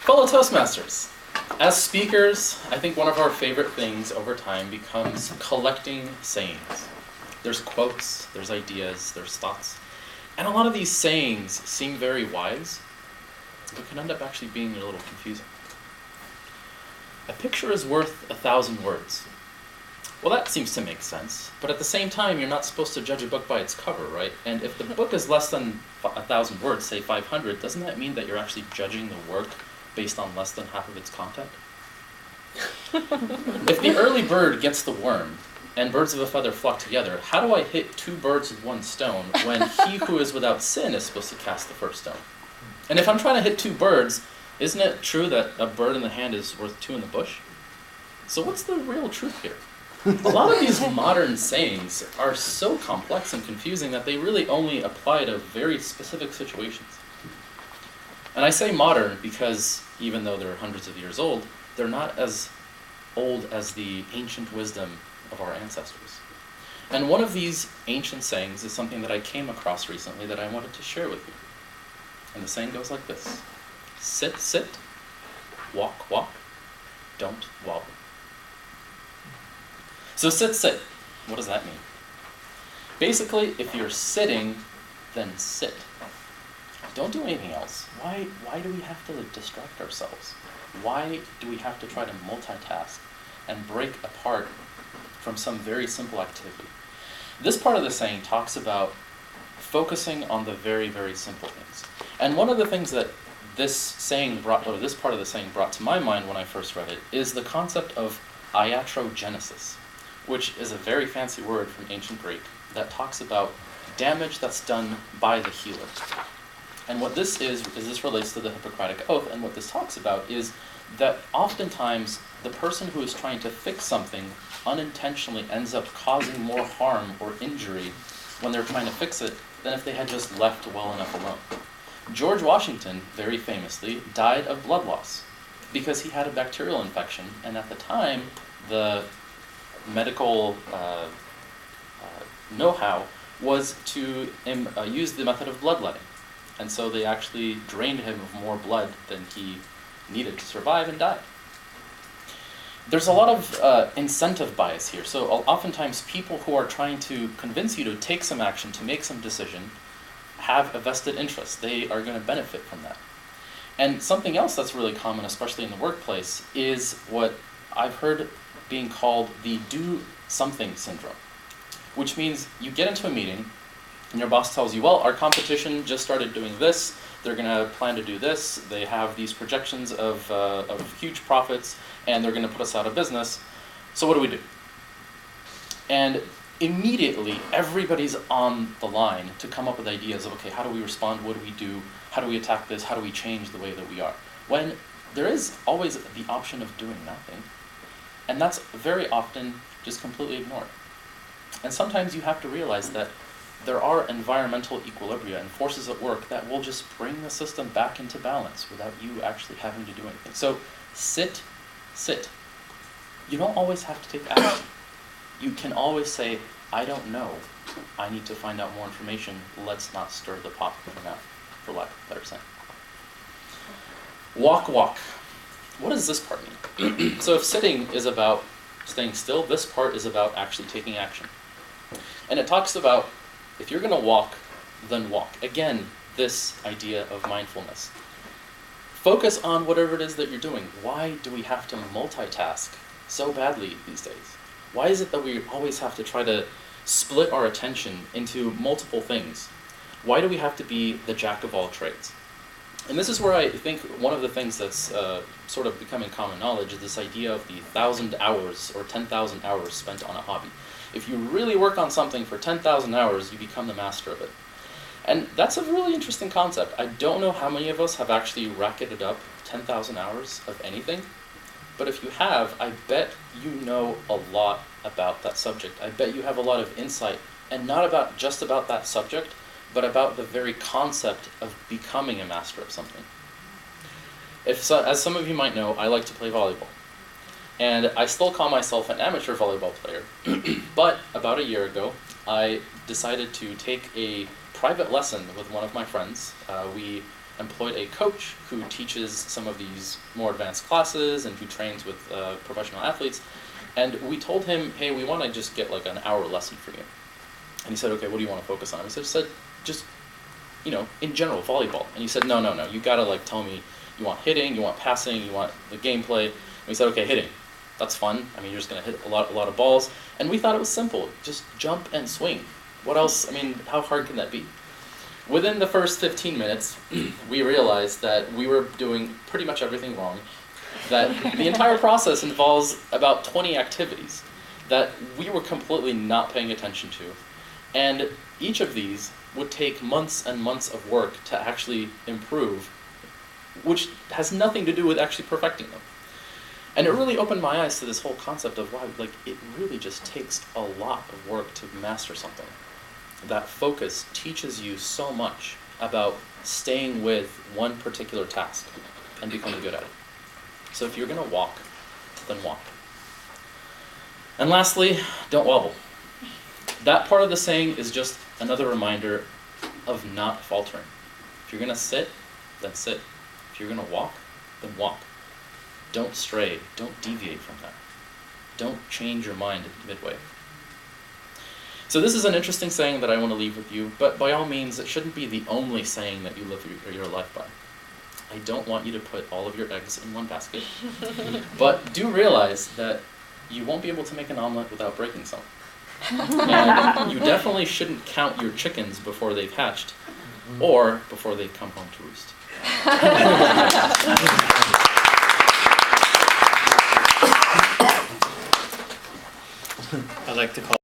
Fellow Toastmasters, as speakers, I think one of our favorite things over time becomes collecting sayings. There's quotes, there's ideas, there's thoughts. And a lot of these sayings seem very wise, but can end up actually being a little confusing. A picture is worth 1,000 words. Well, that seems to make sense, but at the same time, you're not supposed to judge a book by its cover, right? And if the book is less than 1,000 words, say 500, doesn't that mean that you're actually judging the work based on less than half of its content? If the early bird gets the worm, and birds of a feather flock together, how do I hit 2 birds with 1 stone when he who is without sin is supposed to cast the first stone? And if I'm trying to hit 2 birds, isn't it true that a bird in the hand is worth 2 in the bush? So what's the real truth here? A lot of these modern sayings are so complex and confusing that they really only apply to very specific situations. And I say modern because even though they're hundreds of years old, they're not as old as the ancient wisdom of our ancestors. And one of these ancient sayings is something that I came across recently that I wanted to share with you. And the saying goes like this: sit, sit, walk, walk, don't wobble. So sit, sit. What does that mean? Basically, if you're sitting, then sit. Don't do anything else. Why do we have to distract ourselves? Why do we have to try to multitask and break apart from some very simple activity? This part of the saying talks about focusing on the very, very simple things. And one of the things that this part of the saying brought to my mind when I first read it is the concept of iatrogenesis, which is a very fancy word from ancient Greek that talks about damage that's done by the healer. And what this is this relates to the Hippocratic Oath, and what this talks about is that oftentimes the person who is trying to fix something unintentionally ends up causing more harm or injury when they're trying to fix it than if they had just left well enough alone. George Washington, very famously, died of blood loss because he had a bacterial infection, and at the time, the medical know-how was to use the method of bloodletting. And so they actually drained him of more blood than he needed to survive and died. There's a lot of incentive bias here. So oftentimes people who are trying to convince you to take some action, to make some decision, have a vested interest. They are going to benefit from that. And something else that's really common, especially in the workplace, is what I've heard being called the do something syndrome, which means you get into a meeting and your boss tells you, well, our competition just started doing this, they're going to plan to do this, they have these projections of huge profits, and they're going to put us out of business, so what do we do? And immediately, everybody's on the line to come up with ideas of, okay, how do we respond, what do we do, how do we attack this, how do we change the way that we are? When there is always the option of doing nothing, and that's very often just completely ignored. And sometimes you have to realize that there are environmental equilibria and forces at work that will just bring the system back into balance without you actually having to do anything. So sit, sit. You don't always have to take action. You can always say, I don't know. I need to find out more information. Let's not stir the pot for now, for lack of a better saying. Walk, walk. What does this part mean? So if sitting is about staying still, this part is about actually taking action. And it talks about, if you're going to walk, then walk. Again, this idea of mindfulness. Focus on whatever it is that you're doing. Why do we have to multitask so badly these days? Why is it that we always have to try to split our attention into multiple things? Why do we have to be the jack of all trades? And this is where I think one of the things that's sort of becoming common knowledge is this idea of the 1,000 hours or 10,000 hours spent on a hobby. If you really work on something for 10,000 hours, you become the master of it. And that's a really interesting concept. I don't know how many of us have actually racketed up 10,000 hours of anything, but if you have, I bet you know a lot about that subject. I bet you have a lot of insight, and not just about that subject, but about the very concept of becoming a master of something. As some of you might know, I like to play volleyball. And I still call myself an amateur volleyball player. But about a year ago, I decided to take a private lesson with one of my friends. We employed a coach who teaches some of these more advanced classes and who trains with professional athletes. And we told him, hey, we want to just get like an hour lesson from you. And he said, okay, what do you want to focus on? We said just, in general, volleyball. And he said, no, you got to like tell me you want hitting, you want passing, you want the gameplay. And we said, okay, hitting. That's fun. I mean, you're just going to hit a lot of balls. And we thought it was simple. Just jump and swing. What else? I mean, how hard can that be? Within the first 15 minutes, we realized that we were doing pretty much everything wrong, that the entire process involves about 20 activities that we were completely not paying attention to. And each of these would take months and months of work to actually improve, which has nothing to do with actually perfecting them. And it really opened my eyes to this whole concept of, wow, like it really just takes a lot of work to master something. That focus teaches you so much about staying with one particular task and becoming good at it. So if you're going to walk, then walk. And lastly, don't wobble. That part of the saying is just another reminder of not faltering. If you're going to sit, then sit. If you're going to walk, then walk. Don't stray. Don't deviate from that. Don't change your mind midway. So this is an interesting saying that I want to leave with you, but by all means, it shouldn't be the only saying that you live your life by. I don't want you to put all of your eggs in one basket, but do realize that you won't be able to make an omelet without breaking some. And you definitely shouldn't count your chickens before they've hatched, or before they come home to roost. I like to call